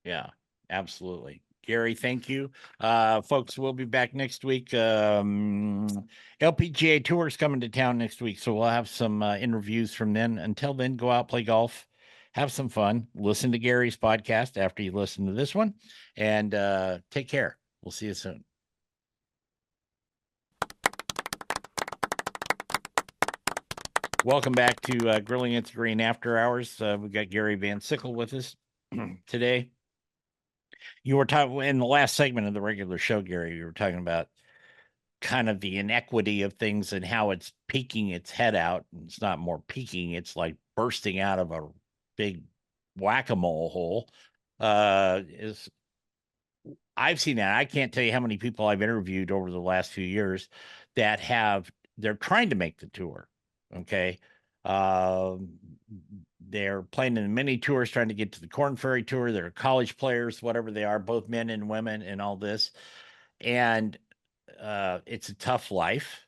S1: Yeah, absolutely. Gary, thank you. Folks, we'll be back next week. LPGA Tour is coming to town next week, so we'll have some interviews from then. Until then, go out, play golf, have some fun, listen to Gary's podcast after you listen to this one, and take care. We'll see you soon. Welcome back to Grilling at the Green After Hours. We've got Gary Van Sickle with us today. You were talking in the last segment of the regular show, Gary, you were talking about kind of the inequity of things and how it's peeking its head out. It's not more peeking, it's like bursting out of a big whack-a-mole hole. I've seen that. I can't tell you how many people I've interviewed over the last few years that they're trying to make the tour. Okay. They're playing in the mini tours, trying to get to the Corn Ferry Tour. They're college players, whatever they are, both men and women and all this. And it's a tough life.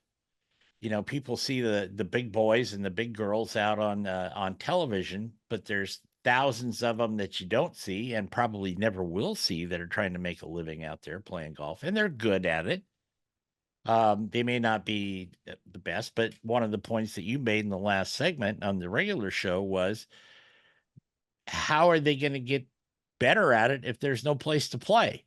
S1: People see the big boys and the big girls out on television, but there's thousands of them that you don't see and probably never will see that are trying to make a living out there playing golf, and they're good at it. They may not be the best, but one of the points that you made in the last segment on the regular show was, how are they going to get better at it if there's no place to play?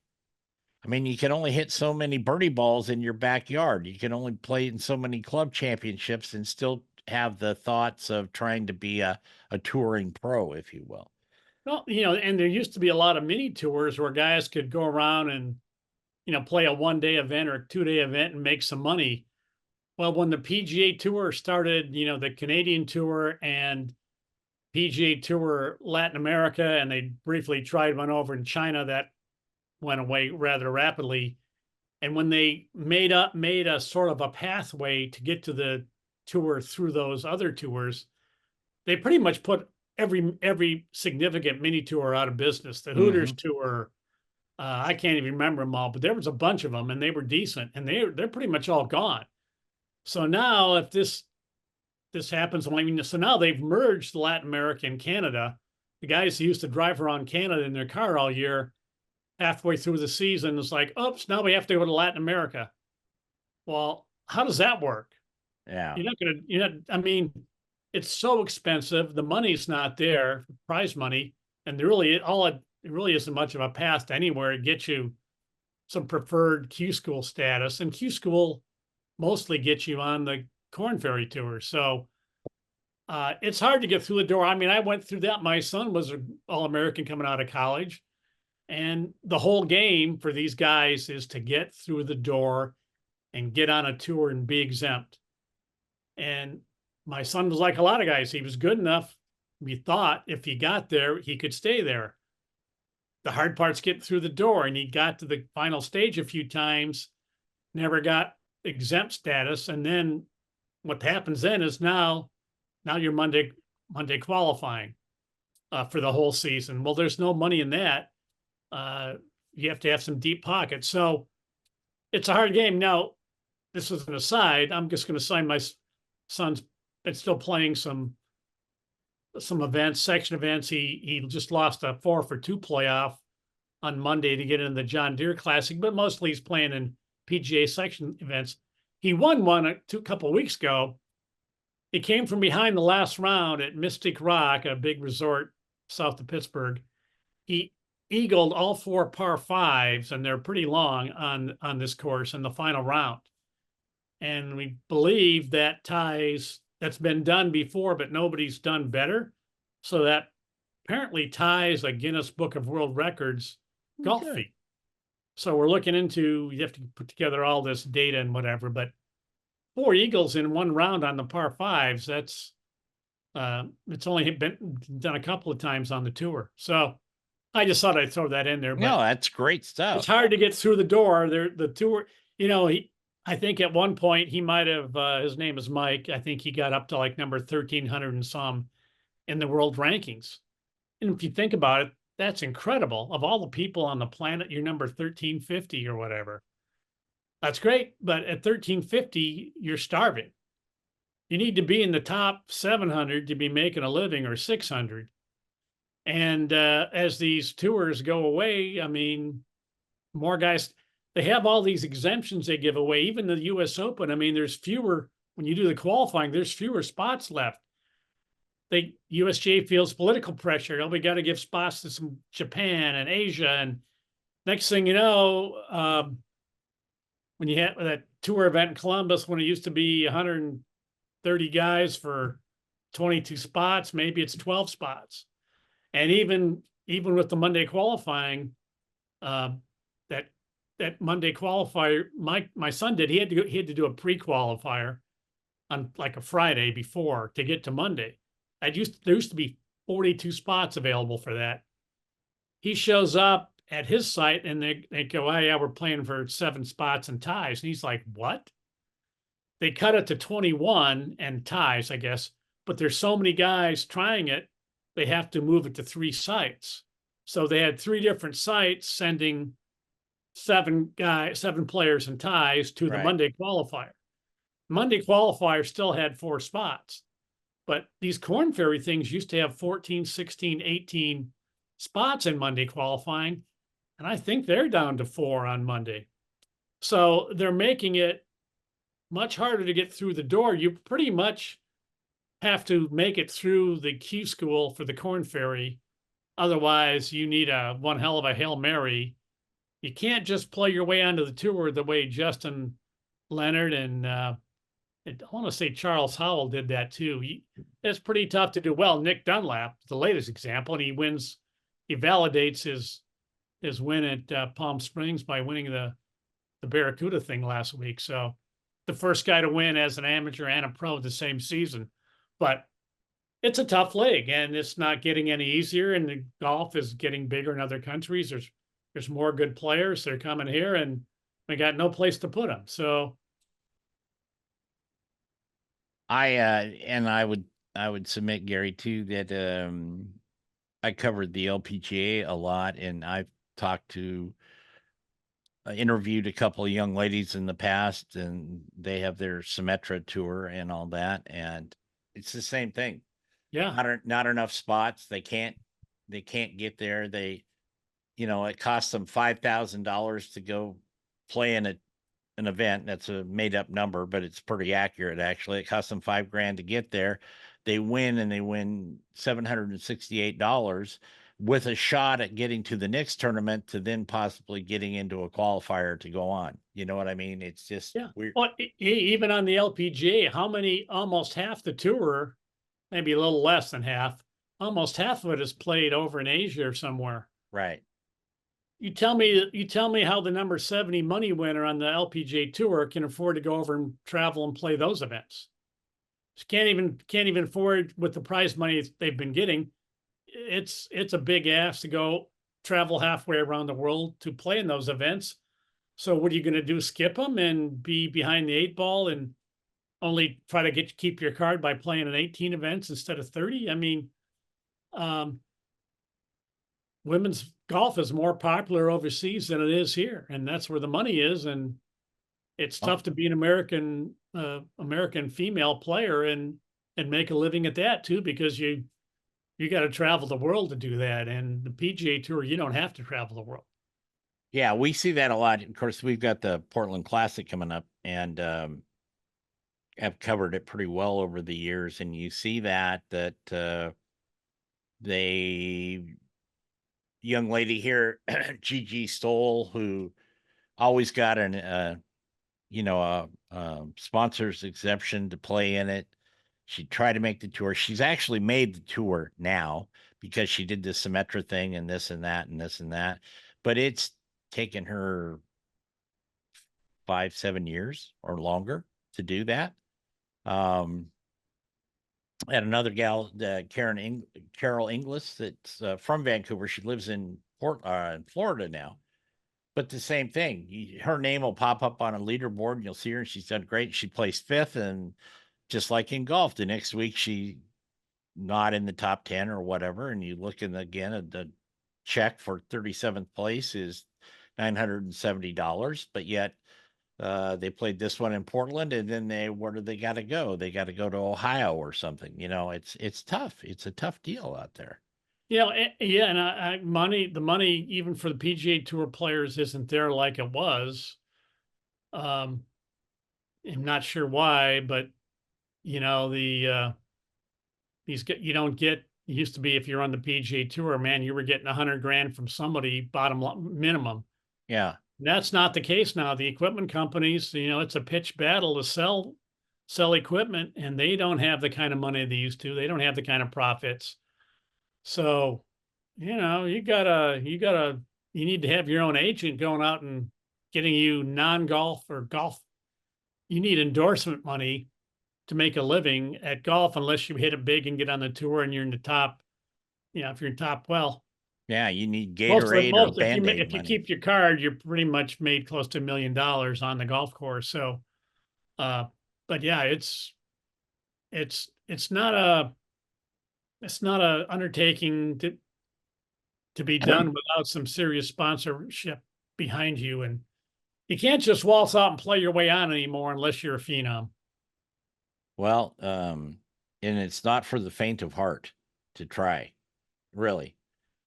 S1: I mean, you can only hit so many birdie balls in your backyard. You can only play in so many club championships and still have the thoughts of trying to be a touring pro, if you will.
S2: Well, and there used to be a lot of mini tours where guys could go around and, play a 1-day event or a 2-day event and make some money. Well, when the PGA Tour started, the Canadian Tour and PGA Tour Latin America, and they briefly tried one over in China that went away rather rapidly. And when they made a sort of a pathway to get to the tour through those other tours, they pretty much put every significant mini tour out of business. The Hooters Tour, I can't even remember them all, but there was a bunch of them, and they were decent, and they're pretty much all gone. So now, if this happens, so now they've merged Latin America and Canada. The guys who used to drive around Canada in their car all year, halfway through the season, it's like, oops, now we have to go to Latin America. Well, how does that work?
S1: Yeah.
S2: I mean, it's so expensive. The money's not there, prize money. And it really isn't much of a path to anywhere to get you some preferred Q school status. And Q school mostly gets you on the Corn Ferry Tour. So it's hard to get through the door. I mean, I went through that. My son was an All-American coming out of college. And the whole game for these guys is to get through the door and get on a tour and be exempt. And my son was like a lot of guys. He was good enough. We thought if he got there, he could stay there. The hard part's getting through the door, and he got to the final stage a few times, never got exempt status. And then what happens then is now you're Monday qualifying for the whole season. Well, there's no money in that. You have to have some deep pockets. So it's a hard game. Now, this is an aside. I'm just going to sign my son's been still playing some events, section events. He just lost a 4-for-2 playoff on Monday to get in the John Deere Classic, but mostly he's playing in PGA section events. He won one a couple of weeks ago. He came from behind the last round at Mystic Rock, a big resort south of Pittsburgh. He eagled all 4 par 5s, and they're pretty long on this course in the final round. And we believe that that's been done before, but nobody's done better. So that apparently ties a Guinness Book of World Records golf feat. So we're looking into, you have to put together all this data and whatever, but 4 eagles in one round on the par 5s, that's, it's only been done a couple of times on the tour. So I just thought I'd throw that in there. But
S1: no, that's great stuff.
S2: It's hard to get through the door. The tour, I think at one point he might have, his name is Mike. I think he got up to like number 1,300 and some in the world rankings. And if you think about it, that's incredible. Of all the people on the planet, you're number 1,350 or whatever. That's great. But at 1,350, you're starving. You need to be in the top 700 to be making a living, or 600. And as these tours go away, I mean, more guys, they have all these exemptions they give away. Even the U.S. Open, I mean, there's fewer, when you do the qualifying, there's fewer spots left. USGA feels political pressure. Oh, we got to give spots to some Japan and Asia. And next thing you know, when you had that tour event in Columbus, when it used to be 130 guys for 22 spots, maybe it's 12 spots. And even with the Monday qualifying, that Monday qualifier, my son did. He had to do a pre-qualifier on like a Friday before to get to Monday. There used to be 42 spots available for that. He shows up at his site and they go, oh yeah, we're playing for 7 spots and ties. And he's like, what? They cut it to 21 and ties, I guess. But there's so many guys trying it, they have to move it to 3 sites. So they had 3 different sites sending 7 players and ties to the Monday qualifier. Monday qualifier still had 4 spots, But these Corn Ferry things used to have 14, 16, 18 spots in Monday qualifying. And I think they're down to 4 on Monday. So they're making it much harder to get through the door. You pretty much have to make it through the Q school for the Corn Ferry. Otherwise, you need one hell of a Hail Mary. You can't just play your way onto the tour the way Justin Leonard and I want to say Charles Howell did that too. It's pretty tough to do well. Nick Dunlap, the latest example, and he validates his win at Palm Springs by winning the Barracuda thing last week. So the first guy to win as an amateur and a pro the same season. But it's a tough league, and it's not getting any easier. And the golf is getting bigger in other countries. There's more good players. They're coming here, and we got no place to put them. So
S1: I would submit, Gary, too, that I covered the LPGA a lot, and I've talked to interviewed a couple of young ladies in the past, and they have their Symetra tour and all that, and it's the same thing.
S2: yeah,
S1: Not enough spots. They can't get there. It costs them $5,000 to go play in an event. That's a made up number, but it's pretty accurate. Actually, it costs them $5,000 to get there. They win, and they win $768 with a shot at getting to the next tournament to then possibly getting into a qualifier to go on. You know what I mean? It's just
S2: yeah.
S1: weird.
S2: Well, even on the LPGA, almost half the tour, maybe a little less than half, almost half of it is played over in Asia or somewhere.
S1: Right.
S2: You tell me how the number 70 money winner on the LPGA tour can afford to go over and travel and play those events. Just can't even afford with the prize money they've been getting. It's a big ask to go travel halfway around the world to play in those events. So what are you going to do? Skip them and be behind the 8 ball and only try to keep your card by playing in 18 events instead of 30? I mean, women's golf is more popular overseas than it is here, and that's where the money is. And it's tough to be an American female player and make a living at that too, because you got to travel the world to do that. And the PGA Tour, you don't have to travel the world.
S1: Yeah, we see that a lot. Of course, we've got the Portland Classic coming up, and have covered it pretty well over the years. And you see that they young lady here, Gigi Stoll, who always got a sponsor's exemption to play in it. She tried to make the tour. She's actually made the tour now because she did the Symetra thing and this and that and this and that. But it's taken her 5-7 years or longer to do that. And another gal, Carol Inglis, that's from Vancouver. She lives in Florida now. But the same thing, her name will pop up on a leaderboard, and you'll see her, and she's done great. She placed 5th, and just like in golf, the next week she not in the top 10 or whatever, and you look in again at the check for 37th place is $970, but yet they played this one in Portland, and then where do they got to go? They got to go to Ohio or something. It's tough. It's a tough deal out there.
S2: Yeah, and the money even for the PGA Tour players isn't there like it was. I'm not sure why, but you don't get. It used to be if you're on the PGA Tour, man, you were getting $100,000 from somebody bottom minimum.
S1: Yeah,
S2: that's not the case now. The equipment companies, it's a pitch battle to sell equipment, and they don't have the kind of money they used to. They don't have the kind of profits. So, you need to have your own agent going out and getting you non-golf or golf. You need endorsement money to make a living at golf, unless you hit it big and get on the tour and you're in the top. If you're in top, well,
S1: yeah, you need Gatorade or Band-Aid
S2: if you
S1: money.
S2: keep your card, you're pretty much made close to $1 million on the golf course. So, but yeah, it's not a undertaking to be done without some serious sponsorship behind you. And you can't just waltz out and play your way on anymore unless you're a phenom.
S1: Well, and it's not for the faint of heart to try, really.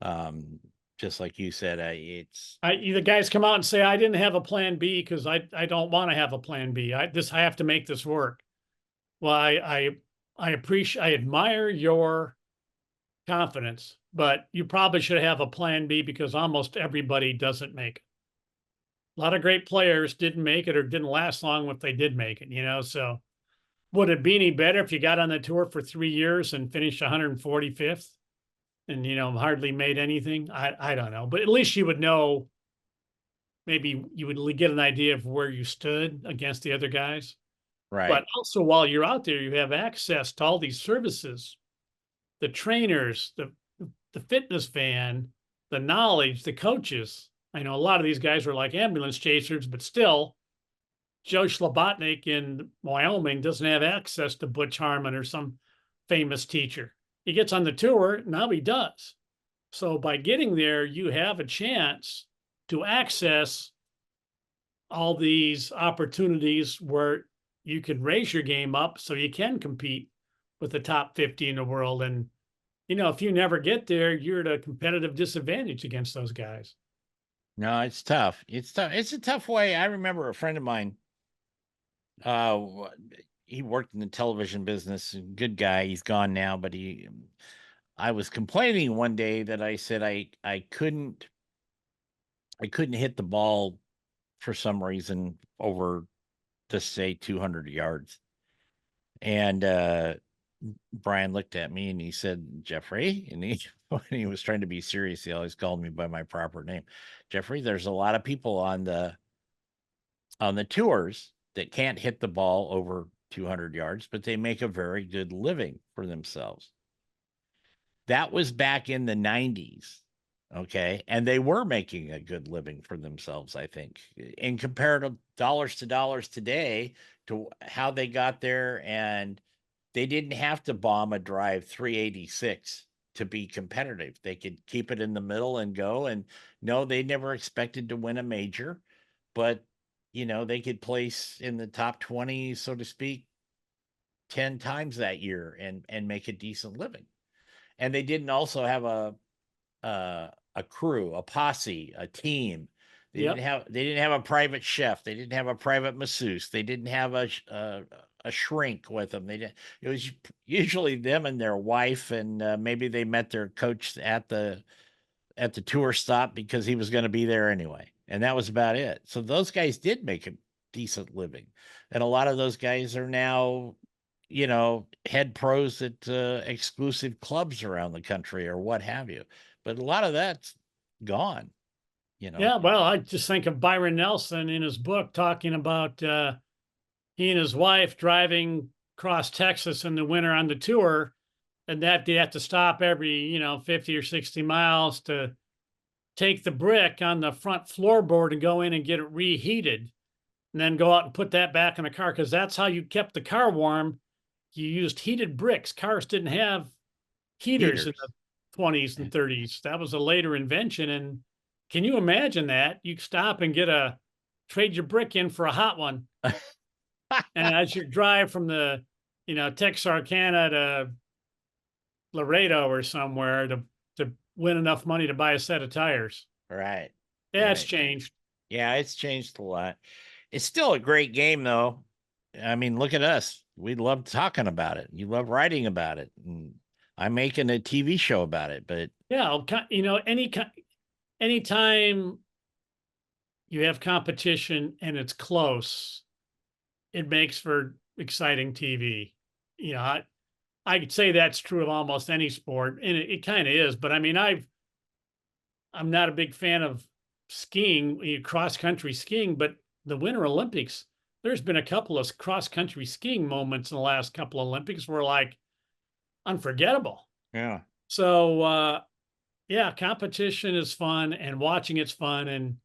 S1: Um, just like you said, it's
S2: The guys come out and say, I didn't have a plan B because I don't want to have a plan B. I have to make this work. Well, I appreciate, I admire your confidence, but you probably should have a plan B because almost everybody doesn't make it. A lot of great players didn't make it or didn't last long if they did make it, you know? So would it be any better if you got on the tour for 3 years and finished 145th and, you know, hardly made anything? I don't know, but at least you would know, maybe you would get an idea of where you stood against the other guys.
S1: right.
S2: But also while you're out there, you have access to all these services, the trainers, the fitness van, the knowledge, the coaches. I know a lot of these guys are like ambulance chasers, but still, Joe Schlabotnik in Wyoming doesn't have access to Butch Harmon or some famous teacher. He gets on the tour, now he does. So by getting there, you have a chance to access all these opportunities where you can raise your game up so you can compete with the top 50 in the world. And, you know, if you never get there, you're at a competitive disadvantage against those guys.
S1: No, it's tough. It's tough. It's a tough way. I remember a friend of mine, uh, he worked in the television business, a good guy. He's gone now, but I was complaining one day that I said I couldn't hit the ball for some reason over, to say, 200 yards. And Brian looked at me and he said, Jeffrey, and he when he was trying to be serious, he always called me by my proper name. Jeffrey, there's a lot of people on the tours that can't hit the ball over 200 yards, but they make a very good living for themselves. That was back in the 90s. Okay. And they were making a good living for themselves, I think, in comparative dollars to dollars today to how they got there. And they didn't have to bomb a drive 386 to be competitive. They could keep it in the middle and go. And no, they never expected to win a major, but they could place in the top 20, so to speak, 10 times that year and make a decent living. And they didn't also have a crew, a posse, a team.
S2: Yep.
S1: They didn't have a private chef. They didn't have a private masseuse. They didn't have a shrink with them. They didn't. It was usually them and their wife, and maybe they met their coach at the tour stop because he was going to be there anyway, and that was about it. So those guys did make a decent living, and a lot of those guys are now head pros at exclusive clubs around the country or what have you. But a lot of that's gone, you know.
S2: Yeah. Well, I just think of Byron Nelson in his book talking about he and his wife driving across Texas in the winter on the tour, and that they have to stop every 50 or 60 miles to take the brick on the front floorboard and go in and get it reheated, and then go out and put that back in the car because that's how you kept the car warm. You used heated bricks. Cars didn't have heaters in
S1: Heaters.
S2: the 20s and 30s. That was a later invention. And can you imagine that? You stop and trade your brick in for a hot one. And as you drive from the, Texarkana to Laredo or somewhere to win enough money to buy a set of tires.
S1: Right.
S2: Yeah, it's
S1: Right.
S2: changed.
S1: Yeah, it's changed a lot. It's still a great game, though. I mean, look at us. We love talking about it. You love writing about it. And I'm making a TV show about it. But
S2: Yeah, anytime you have competition and it's close, it makes for exciting TV. I could say that's true of almost any sport, and it kind of is. But I mean, I'm not a big fan of skiing, cross country skiing, but the Winter Olympics, there's been a couple of cross country skiing moments in the last couple of Olympics were like unforgettable.
S1: yeah,
S2: So yeah, competition is fun and watching it's fun. And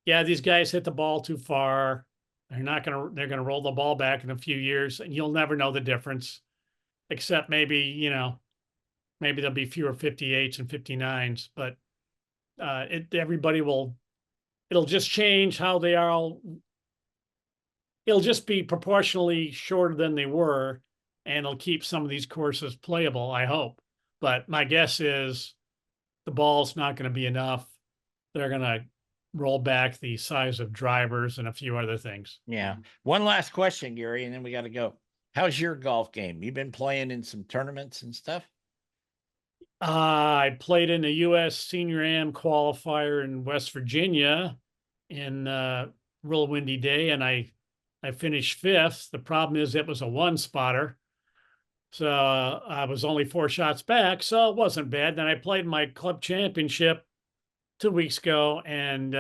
S2: yeah, these guys hit the ball too far. They're gonna roll the ball back in a few years and you'll never know the difference, except maybe, maybe there'll be fewer 58s and 59s, but it'll just change how they are it'll just be proportionally shorter than they were. and it'll keep some of these courses playable, I hope. But my guess is the ball's not going to be enough. They're going to roll back the size of drivers and a few other things.
S1: Yeah. One last question, Gary, and then we got to go. How's your golf game? You've been playing in some tournaments and stuff?
S2: I played in the U.S. Senior Am qualifier in West Virginia in real windy day, and I finished fifth. The problem is it was a one spotter, so I was only 4 shots back, so it wasn't bad. Then I played my club championship 2 weeks ago and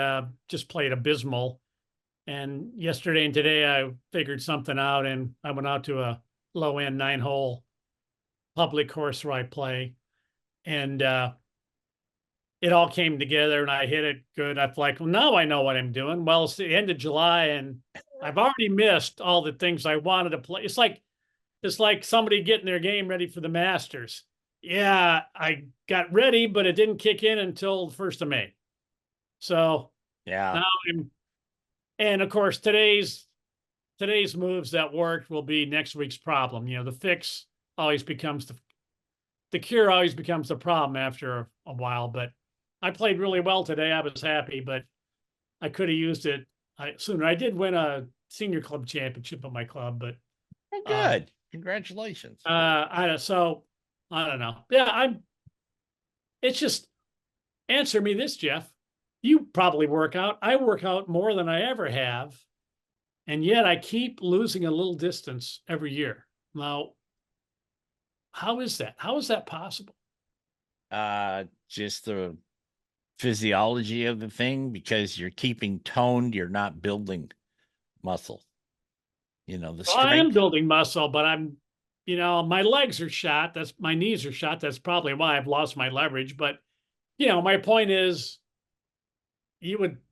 S2: just played abysmal. And yesterday and today I figured something out, and I went out to a low end 9-hole public course where I play, and it all came together and I hit it good. I'm like, well, now I know what I'm doing. Well, it's the end of July and I've already missed all the things I wanted to play. It's like somebody getting their game ready for the Masters. Yeah, I got ready, but it didn't kick in until the 1st of May. So
S1: Yeah.
S2: now and of course today's moves that worked will be next week's problem. The fix always becomes the cure always becomes the problem after a while. But I played really well today. I was happy, but I could have used it sooner. I did win a senior club championship at my club, but
S1: Oh, good. Congratulations.
S2: I don't know. Yeah, it's just answer me this, Jeff. You probably work out. I work out more than I ever have, and yet I keep losing a little distance every year. Now, how is that? How is that possible?
S1: Just the physiology of the thing, because you're keeping toned, you're not building muscle. The
S2: Well,
S1: strength.
S2: I am building muscle, but my legs are shot. My knees are shot. That's probably why I've lost my leverage. But, my point is,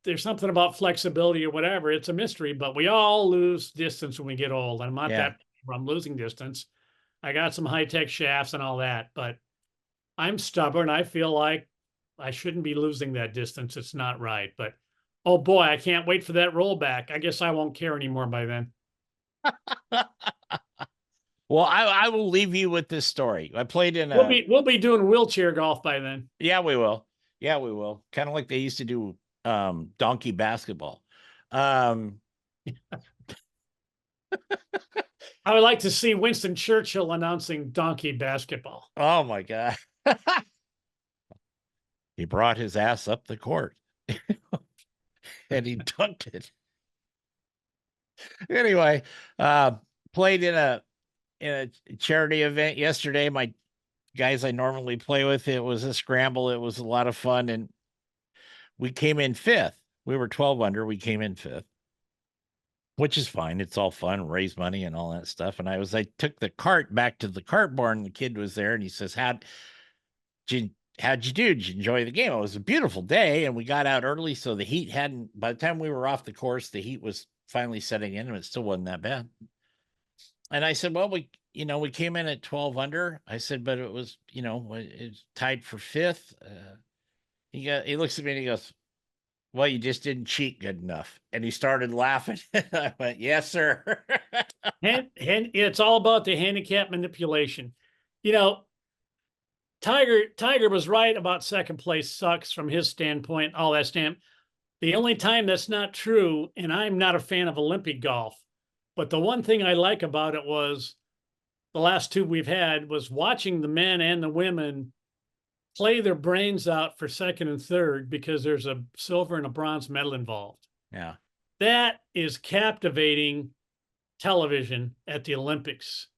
S2: there's something about flexibility or whatever. It's a mystery, but we all lose distance when we get old. I'm not that I'm losing distance. I got some high-tech shafts and all that, but I'm stubborn. I feel like I shouldn't be losing that distance. It's not right. But oh boy, I can't wait for that rollback. I guess I won't care anymore by then.
S1: Well, I will leave you with this story. I played in
S2: We'll be doing wheelchair golf by then.
S1: Yeah, we will. Yeah, we will. Kind of like they used to do donkey basketball.
S2: I would like to see Winston Churchill announcing donkey basketball.
S1: Oh my God. He brought his ass up the court and he dunked it. Anyway, played in a charity event yesterday. My guys I normally play with, it was a scramble. It was a lot of fun, and we came in fifth. We were 12 under. We came in fifth, which is fine. It's all fun, raise money and all that stuff. And I took the cart back to the cart barn. The kid was there, and he says, how'd you do? Did you enjoy the game? It was a beautiful day, and we got out early, so the heat hadn't. By the time we were off the course, the heat was finally setting in, and it still wasn't that bad. And I said, well, we came in at 12 under. I said, but it was, it's tied for fifth. He looks at me and he goes, well, you just didn't cheat good enough. And he started laughing. I went, yes, sir.
S2: And it's all about the handicap manipulation. Tiger was right about second place sucks from his standpoint, all that stamp. The only time that's not true, and I'm not a fan of Olympic golf, but the one thing I like about it was the last 2 we've had was watching the men and the women play their brains out for second and third because there's a silver and a bronze medal involved.
S1: Yeah.
S2: That is captivating television at the Olympics.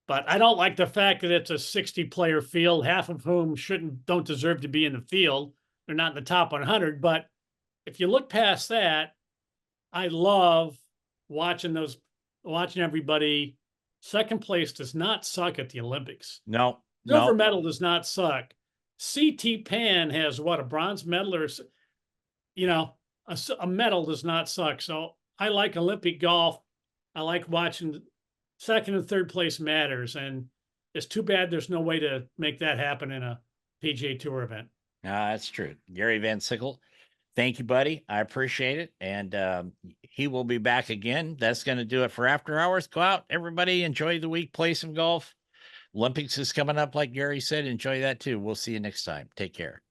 S2: But I don't like the fact that it's a 60-player field, half of whom don't deserve to be in the field. They're not in the top 100. But if you look past that, I love watching everybody. Second place does not suck at the Olympics.
S1: No.
S2: Silver medal does not suck. C.T. Pan has a bronze medal or, a medal does not suck. So I like Olympic golf. I like watching second and third place matters. And it's too bad there's no way to make that happen in a PGA Tour event.
S1: That's true. Gary Van Sickle, Thank you, buddy. I appreciate it. And he will be back again. That's going to do it for After Hours. Go out, everybody. Enjoy the week. Play some golf. Olympics is coming up, like Gary said. Enjoy that too. We'll see you next time. Take care.